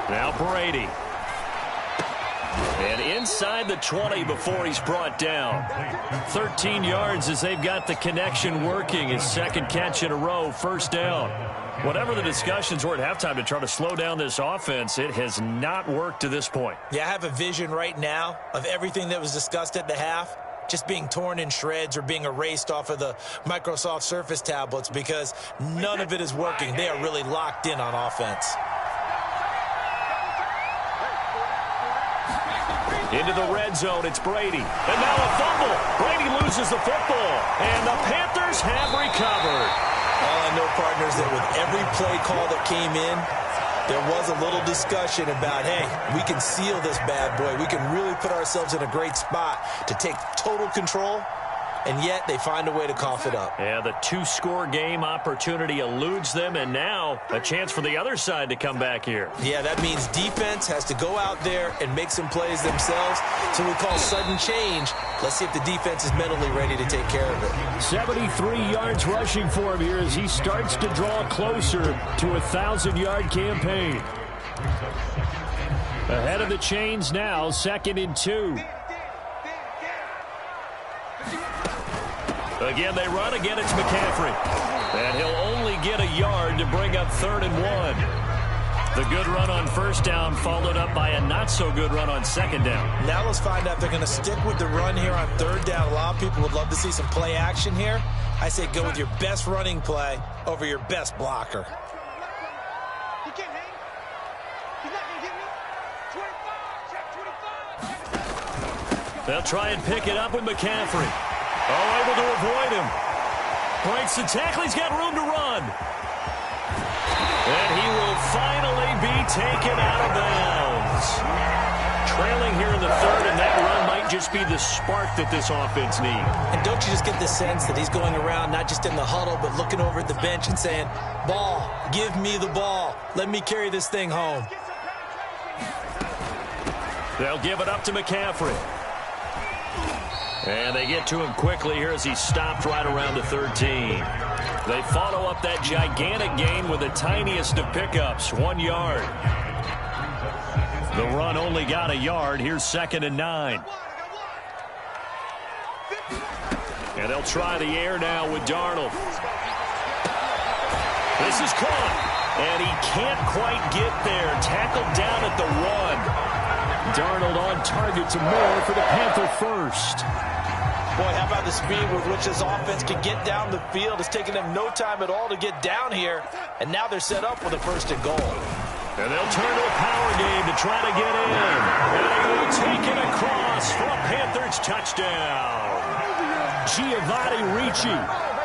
Now Brady. And inside the 20 before he's brought down. 13 yards as they've got the connection working. His second catch in a row, first down. Whatever the discussions were at halftime to try to slow down this offense, it has not worked to this point. Yeah, I have a vision right now of everything that was discussed at the half just being torn in shreds or being erased off of the Microsoft Surface tablets because none of it is working. They are really locked in on offense. Into the red zone, it's Brady. And now a fumble. Brady loses the football. And the Panthers have recovered. All I know, partners, that with every play call that came in, there was a little discussion about, hey, we can seal this bad boy. We can really put ourselves in a great spot to take total control, and yet they find a way to cough it up. Yeah, the two-score game opportunity eludes them, and now a chance for the other side to come back here. Yeah, that means defense has to go out there and make some plays themselves. So we call sudden change. Let's see if the defense is mentally ready to take care of it. 73 yards rushing for him here as he starts to draw closer to a 1,000-yard campaign. Ahead of the chains now, 2nd and 2. Again, they run. Again, it's McCaffrey. And he'll only get a yard to bring up 3rd and 1. The good run on first down followed up by a not-so-good run on second down. Now let's find out if they're going to stick with the run here on 3rd down. A lot of people would love to see some play action here. I say go with your best running play over your best blocker. He can't hang. He's not going to get me. 25. Check 25. They'll try and pick it up with McCaffrey. Oh, able to avoid him. Breaks the tackle. He's got room to run. And he will finally be taken out of bounds. Trailing here in the 3rd, and that run might just be the spark that this offense needs. And don't you just get the sense that he's going around not just in the huddle, but looking over at the bench and saying, ball, give me the ball. Let me carry this thing home. They'll give it up to McCaffrey. And they get to him quickly here as he's stopped right around the 13. They follow up that gigantic gain with the tiniest of pickups, 1 yard. The run only got a yard. Here's 2nd and 9. And they'll try the air now with Darnold. This is caught. And he can't quite get there. Tackled down at the 1. Darnold on target to Moore for the Panther first. Boy, how about the speed with which this offense can get down the field? It's taken them no time at all to get down here, and now they're set up with a 1st and goal. And they'll turn to a power game to try to get in. And he will take it across for a Panthers touchdown. Giovanni Ricci,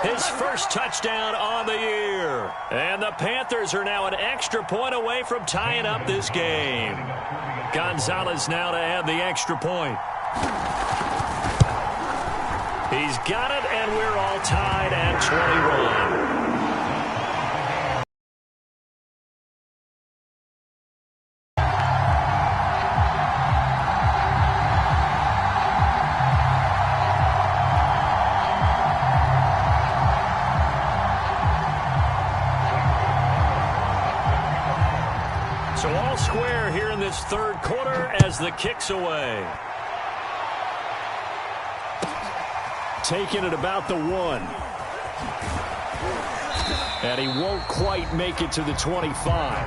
his first touchdown on the year. And the Panthers are now an extra point away from tying up this game. Gonzalez now to add the extra point. He's got it, and we're all tied at 21. So all square here in this 3rd quarter as the kick's away. Taking it about the 1. And he won't quite make it to the 25.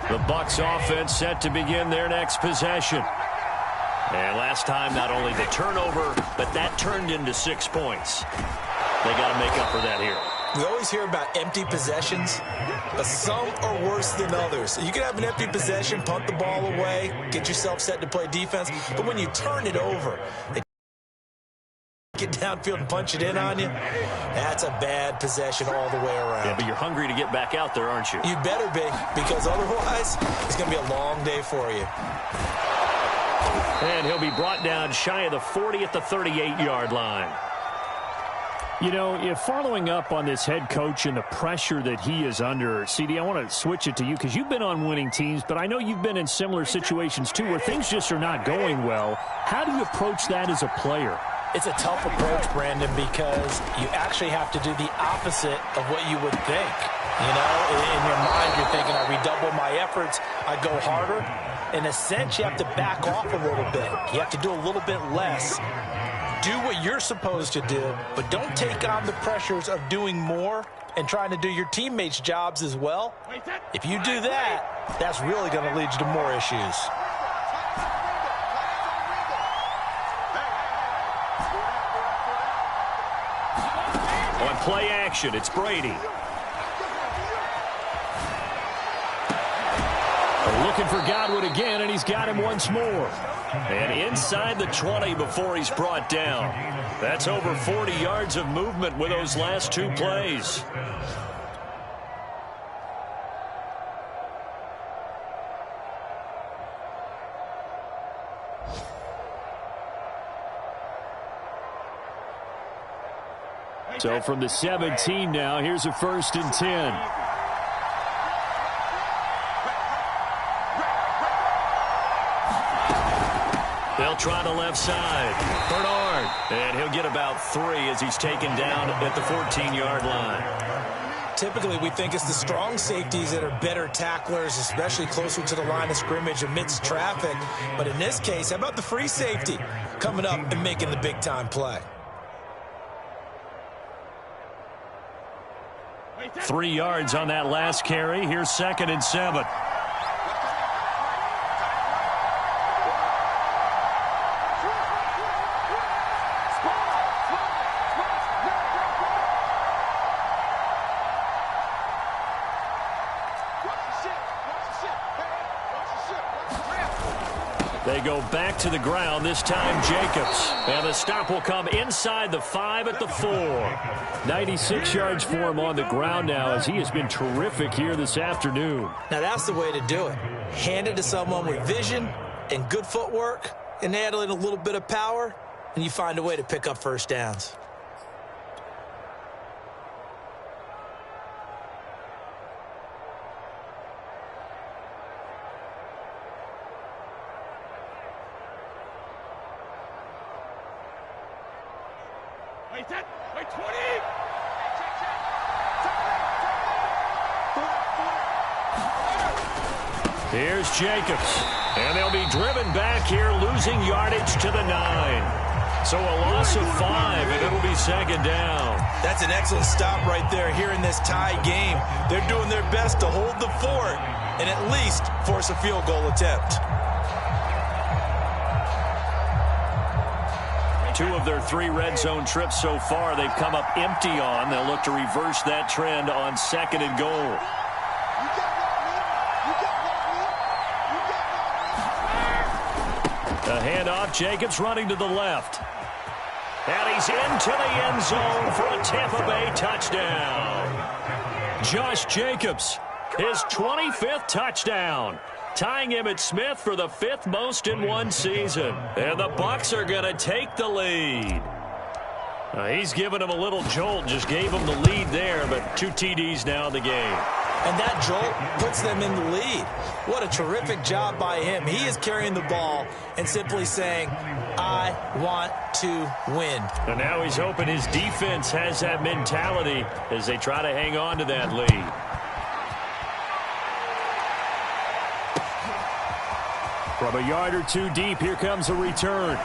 The Bucs offense set to begin their next possession. And last time, not only the turnover, but that turned into 6 points. They got to make up for that here. We always hear about empty possessions, but some are worse than others. You can have an empty possession, punt the ball away, get yourself set to play defense, but when you turn it over, they get downfield and punch it in on you, that's a bad possession all the way around. Yeah, but you're hungry to get back out there, aren't you? You better be, because otherwise, it's going to be a long day for you. And he'll be brought down shy of the 40 at the 38-yard line. You know, if following up on this head coach and the pressure that he is under, CD, I want to switch it to you because you've been on winning teams, but I know you've been in similar situations too where things just are not going well. How do you approach that as a player? It's a tough approach, Brandon, because you actually have to do the opposite of what you would think. You know, in your mind, you're thinking, I redouble my efforts, I go harder. In a sense, you have to back off a little bit. You have to do a little bit less. Do what you're supposed to do, but don't take on the pressures of doing more and trying to do your teammates' jobs as well. If you do that, that's really going to lead you to more issues. On play action, it's Brady. Looking for Godwin again, and he's got him once more. And inside the 20 before he's brought down. That's over 40 yards of movement with those last two plays. So from the 17 now, here's a 1st and 10. They'll try the left side. Bernard. And he'll get about 3 as he's taken down at the 14-yard line. Typically, we think it's the strong safeties that are better tacklers, especially closer to the line of scrimmage amidst traffic. But in this case, how about the free safety coming up and making the big-time play? 3 yards on that last carry. Here's 2nd and 7. They go back to the ground, this time Jacobs. And the stop will come inside the 5 at the 4. 96 yards for him on the ground now as he has been terrific here this afternoon. Now that's the way to do it. Hand it to someone with vision and good footwork and add in a little bit of power, and you find a way to pick up first downs. Wait, 20! Here's Jacobs. And they'll be driven back here, losing yardage to the 9. So a loss of 5, and it'll be 2nd down. That's an excellent stop right there here in this tie game. They're doing their best to hold the fort and at least force a field goal attempt. 2 of their 3 red zone trips so far they've come up empty on. They'll look to reverse that trend on 2nd and goal. A handoff, Jacobs running to the left. And he's into the end zone for a Tampa Bay touchdown. Josh Jacobs, his 25th touchdown, tying Emmitt Smith for the 5th most in one season. And the Bucs are going to take the lead. He's given him a little jolt, just gave him the lead there, but 2 TDs now in the game. And that jolt puts them in the lead. What a terrific job by him. He is carrying the ball and simply saying, I want to win. And now he's hoping his defense has that mentality as they try to hang on to that lead. From a yard or 2 deep, here comes a return.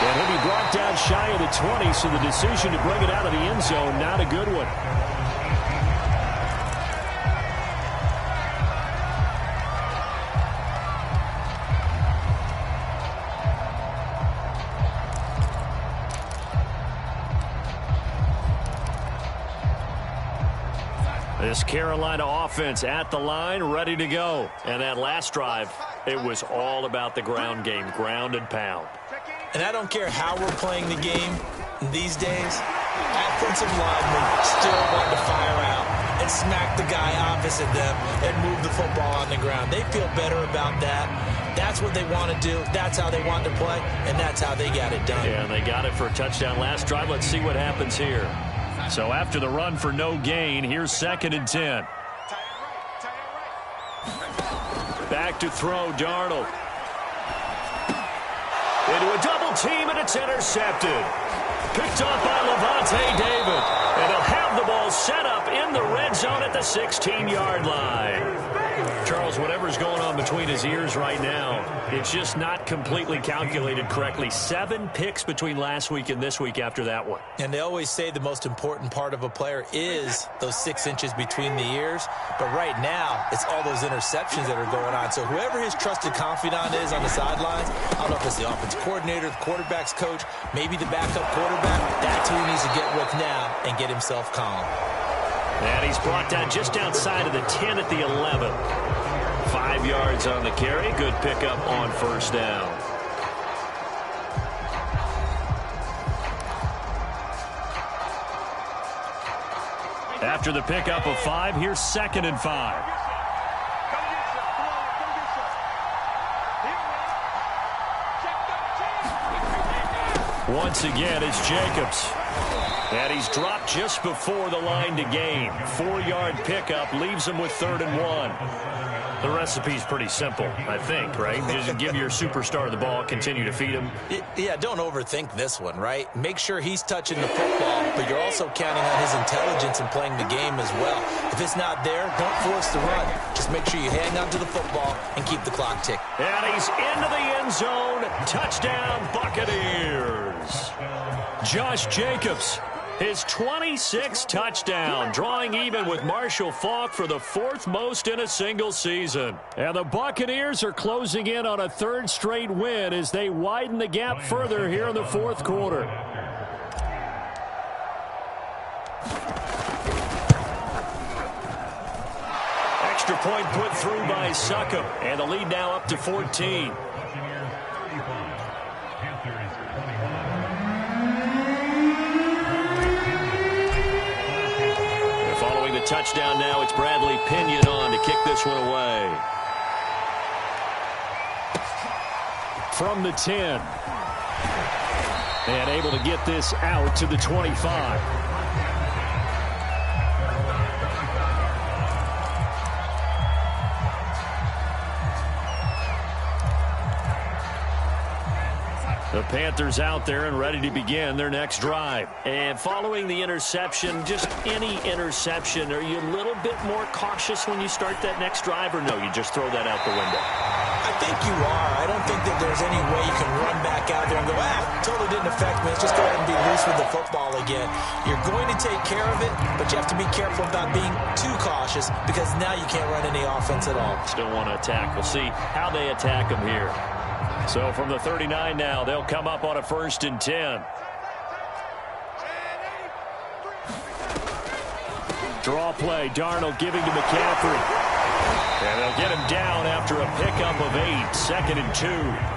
And he'll be brought down shy of the 20, so the decision to bring it out of the end zone, not a good one. This Carolina offense at the line, ready to go. And that last drive, it was all about the ground game, ground and pound. And I don't care how we're playing the game these days, offensive linemen still want to fire out and smack the guy opposite them and move the football on the ground. They feel better about that. That's what they want to do. That's how they want to play, and that's how they got it done. Yeah, and they got it for a touchdown last drive. Let's see what happens here. So after the run for no gain, here's 2nd and 10. Back to throw, Darnold. Into a double team, and it's intercepted. Picked off by Levante David. And he'll have the ball set up in the red zone at the 16-yard line. Charles, whatever's going on between his ears right now, it's just not completely calculated correctly. 7 picks between last week and this week after that one. And they always say the most important part of a player is those 6 inches between the ears. But right now, it's all those interceptions that are going on. So whoever his trusted confidant is on the sidelines, I don't know if it's the offensive coordinator, the quarterback's coach, maybe the backup quarterback, that's who he needs to get with now and get himself calm. And he's brought down just outside of the 10 at the 11. 5 yards on the carry. Good pickup on first down. After the pickup of 5, here's 2nd and 5. Once again, it's Jacobs. And he's dropped just before the line to gain. 4-yard pickup leaves him with 3rd and 1. The recipe's pretty simple, I think, right? Just give your superstar the ball, continue to feed him. Yeah, don't overthink this one, right? Make sure he's touching the football, but you're also counting on his intelligence and playing the game as well. If it's not there, don't force the run. Just make sure you hang on to the football and keep the clock ticking. And he's into the end zone. Touchdown, Buccaneers. Josh Jacobs, his 26th touchdown, drawing even with Marshall Faulk for the 4th most in a single season. And the Buccaneers are closing in on a 3rd straight win as they widen the gap further here in the 4th quarter. Extra point put through by Succop, and the lead now up to 14. Touchdown now. It's Bradley Pinion on to kick this one away. From the 10. And able to get this out to the 25. The Panthers out there and ready to begin their next drive. And following the interception, just any interception, are you a little bit more cautious when you start that next drive, or no, you just throw that out the window? I think you are. I don't think that there's any way you can run back out there and go, totally didn't affect me. Let's just go ahead and be loose with the football again. You're going to take care of it, but you have to be careful about being too cautious because now you can't run any offense at all. Still want to attack. We'll see how they attack them here. So from the 39 now, they'll come up on a 1st and 10. Draw play, Darnold giving to McCaffrey. And they'll get him down after a pickup of 8, 2nd and 2.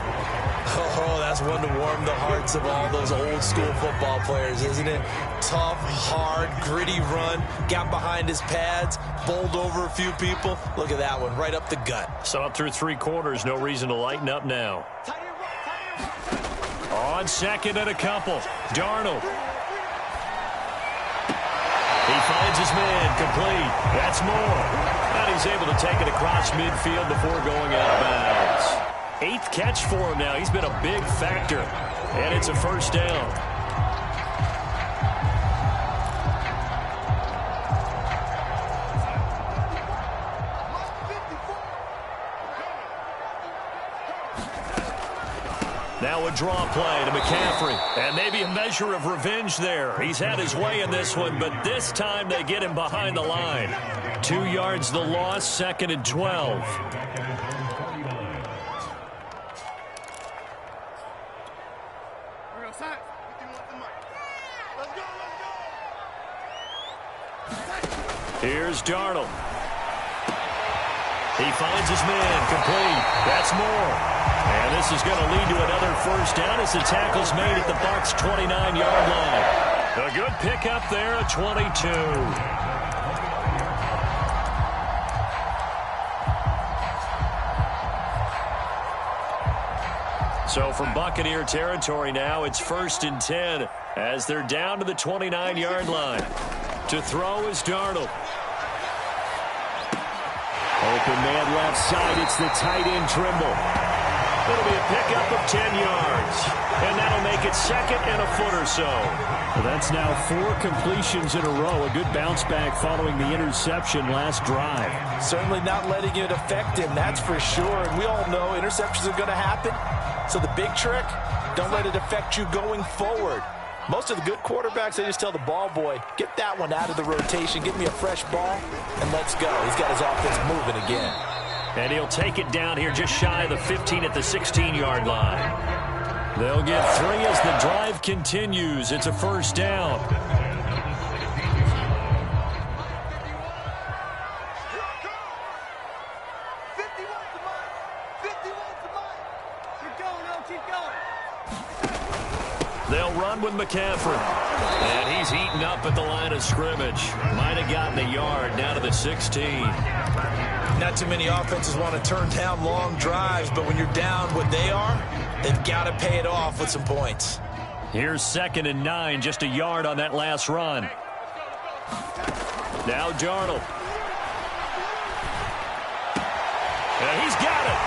Oh, that's one to warm the hearts of all those old school football players, isn't it? Tough, hard, gritty run, got behind his pads, bowled over a few people. Look at that one, right up the gut. So up through 3 quarters, no reason to lighten up now. On 2nd and a couple, Darnold. He finds his man, complete. That's more. And he's able to take it across midfield before going out of bounds. 8th catch for him now. He's been a big factor. And it's a 1st down. Now a draw play to McCaffrey. And maybe a measure of revenge there. He's had his way in this one, but this time they get him behind the line. 2 yards the loss, 2nd and 12. Here's Darnold. He finds his man, complete. That's more. And this is going to lead to another 1st down as the tackle's made at the Bucs' 29-yard line. A good pickup there at 22. So from Buccaneer territory now, it's 1st and 10 as they're down to the 29-yard line. To throw is Darnold. Open man left side. It's the tight end Trimble. It'll be a pickup of 10 yards. And that'll make it 2nd and a foot or so. Well, that's now 4 completions in a row. A good bounce back following the interception last drive. Certainly not letting it affect him, that's for sure. And we all know interceptions are going to happen. So the big trick, don't let it affect you going forward. Most of the good quarterbacks, they just tell the ball boy, get that one out of the rotation, get me a fresh ball, and let's go. He's got his offense moving again. And he'll take it down here just shy of the 15 at the 16-yard line. They'll get 3 as the drive continues. It's a 1st down. They'll run with McCaffrey. And he's eaten up at the line of scrimmage. Might have gotten a yard down to the 16. Not too many offenses want to turn down long drives, but when you're down what they are, they've got to pay it off with some points. Here's 2nd and 9, just a yard on that last run. Now Darnold. And he's got it.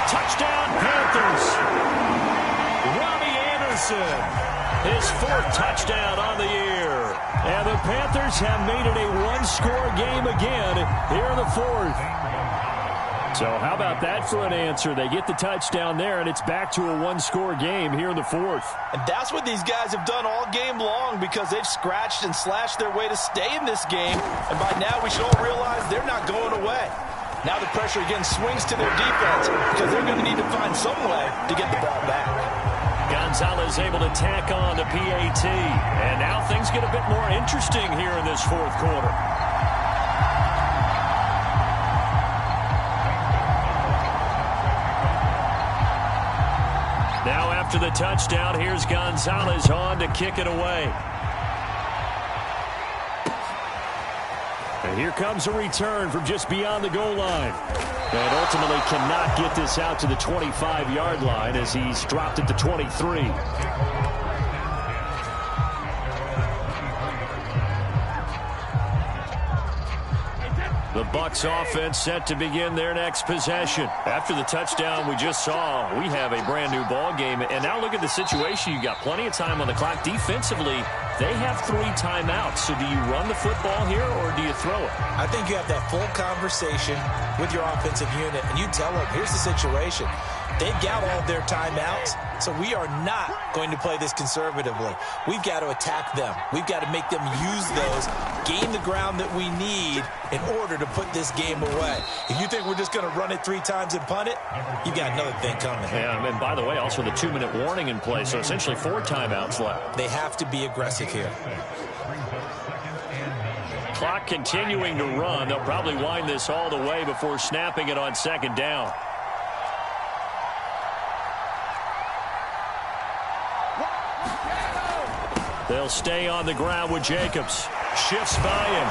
Touchdown Panthers. Robbie Anderson. His 4th touchdown on the year. And the Panthers have made it a one-score game again here in the 4th. So how about that for an answer? They get the touchdown there, and it's back to a one-score game here in the 4th. And that's what these guys have done all game long because they've scratched and slashed their way to stay in this game. And by now we should all realize they're not going away. Now the pressure again swings to their defense because they're going to need to find some way to get the ball back. Gonzalez able to tack on the PAT. And now things get a bit more interesting here in this 4th quarter. Now after the touchdown, here's Gonzalez on to kick it away. And here comes a return from just beyond the goal line. And ultimately cannot get this out to the 25-yard line as he's dropped at the 23. The Bucs offense set to begin their next possession. After the touchdown we just saw, we have a brand new ball game. And now look at the situation. You've got plenty of time on the clock. Defensively, they have 3 timeouts. So do you run the football here or do you throw it? I think you have that full conversation with your offensive unit, and you tell them, here's the situation. They've got all of their timeouts, so we are not going to play this conservatively. We've got to attack them. We've got to make them use those, gain the ground that we need in order to put this game away. If you think we're just going to run it 3 times and punt it, you've got another thing coming. Yeah, and by the way, also the 2-minute warning in play, so essentially 4 timeouts left. They have to be aggressive here. Clock continuing to run. They'll probably wind this all the way before snapping it on 2nd down. They'll stay on the ground with Jacobs. Shifts by him.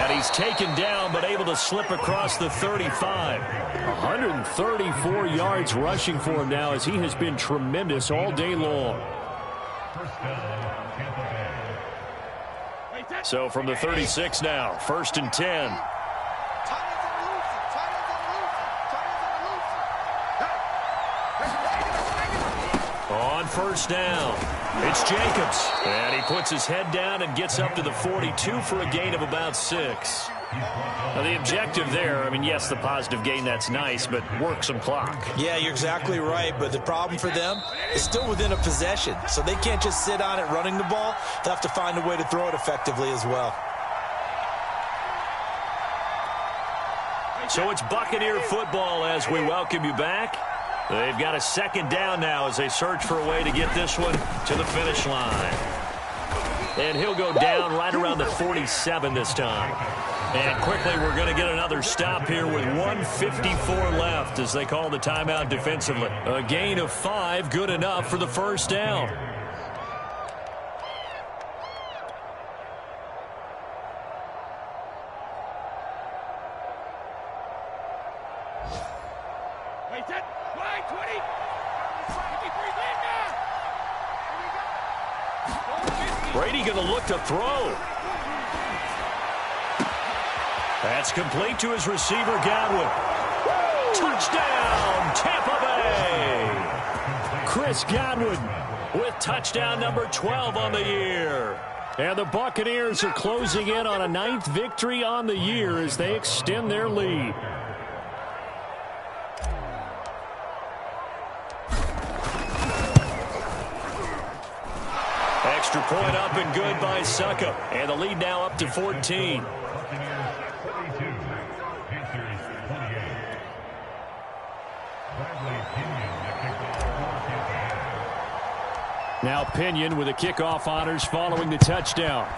And he's taken down but able to slip across the 35. 134 yards rushing for him now as he has been tremendous all day long. So from the 36 now, 1st and 10. On 1st down, it's Jacobs. And he puts his head down and gets up to the 42 for a gain of about 6. Now the objective there, I mean, yes, the positive gain, that's nice, but work some clock. Yeah, you're exactly right, but the problem for them is still within a possession, so they can't just sit on it running the ball. They'll have to find a way to throw it effectively as well. So it's Buccaneer football as we welcome you back. They've got a 2nd down now as they search for a way to get this one to the finish line. And he'll go down right around the 47 this time. And quickly, we're going to get another stop here with 1:54 left as they call the timeout defensively. A gain of 5, good enough for the 1st down. Brady going to look to throw. That's complete to his receiver, Godwin. Touchdown, Tampa Bay! Chris Godwin with touchdown number 12 on the year. And the Buccaneers are closing in on a 9th victory on the year as they extend their lead. Extra point up and good by Suckup. And the lead now up to 14. Now Pinion with the kickoff honors following the touchdown.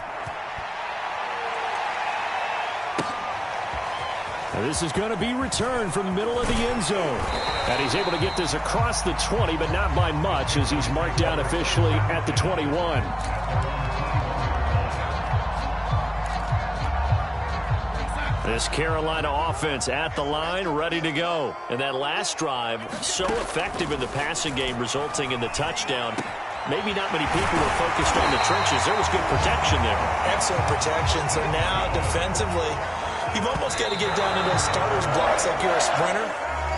Now this is going to be returned from the middle of the end zone. And he's able to get this across the 20, but not by much as he's marked down officially at the 21. This Carolina offense at the line, ready to go. And that last drive, so effective in the passing game, resulting in the touchdown. Maybe not many people were focused on the trenches. There was good protection there. Excellent protection. So now defensively, you've almost got to get down to those starters blocks like you're a sprinter.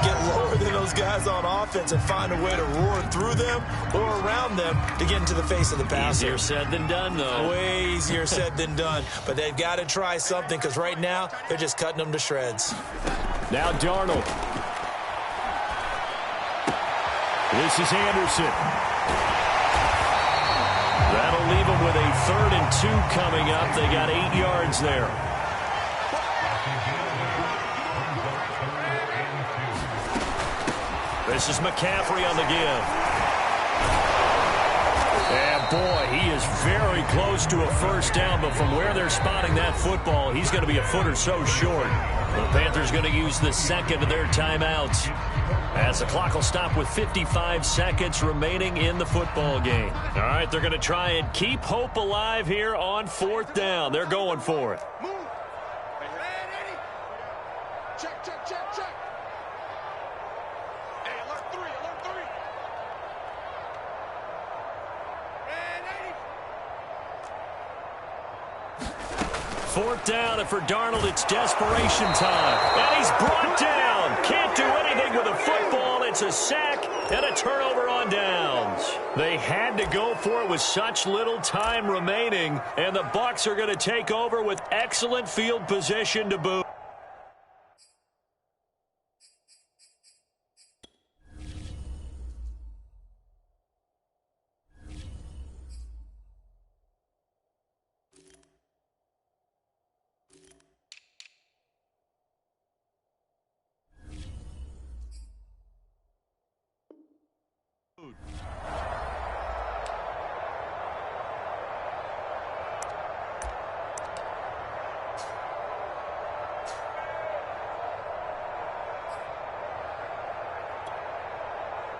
Get lower than those guys on offense and find a way to roar through them or around them to get into the face of the passer. Easier said than done, though. Way easier said than done. But they've got to try something because right now they're just cutting them to shreds. Now Darnold. This is Anderson. That'll leave them with a 3rd and 2 coming up. They got 8 yards there. This is McCaffrey on the give. And boy, he is very close to a first down, but from where they're spotting that football, he's going to be a foot or so short. The Panthers going to use the second of their timeouts as the clock will stop with 55 seconds remaining in the football game. All right, they're going to try and keep hope alive here on 4th down. They're going for it. Move. Check, check, check, check. Hey, alert 3, alert 3. Red 4th down, and for Darnold, it's desperation time. And he's brought down. Can't do anything with a football. It's a sack and a turnover on downs. They had to go for it with such little time remaining, and the Bucs are going to take over with excellent field position to boot.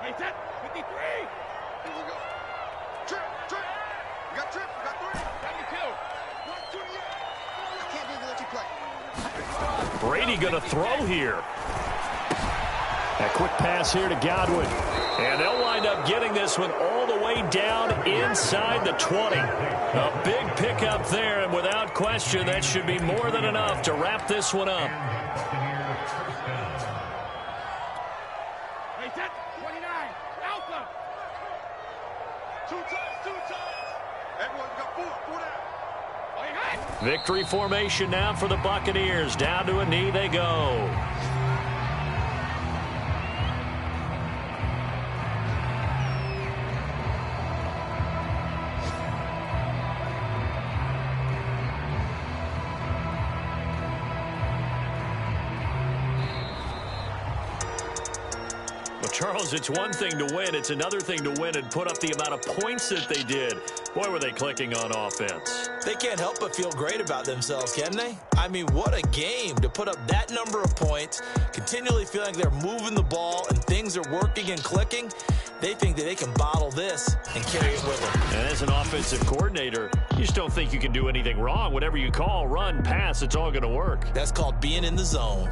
Hey, set. 53. Here we go. Trip, trip. You got trip. You got 3. Got me too. 128. I can't believe they let you play. Brady going to throw here. A quick pass here to Godwin. And they'll wind up getting this one all the way down inside the 20. A big pickup there, and without question, that should be more than enough to wrap this one up. Hey, set. 29. Alpha. 2 times. Everyone got 4 down. Oh, you got it. Victory formation now for the Buccaneers. Down to a knee they go. Charles, it's one thing to win. It's another thing to win and put up the amount of points that they did. Boy, were they clicking on offense. They can't help but feel great about themselves, can they? I mean, what a game to put up that number of points, continually feeling they're moving the ball and things are working and clicking. They think that they can bottle this and carry it with them. And as an offensive coordinator, you just don't think you can do anything wrong. Whatever you call, run, pass, it's all going to work. That's called being in the zone.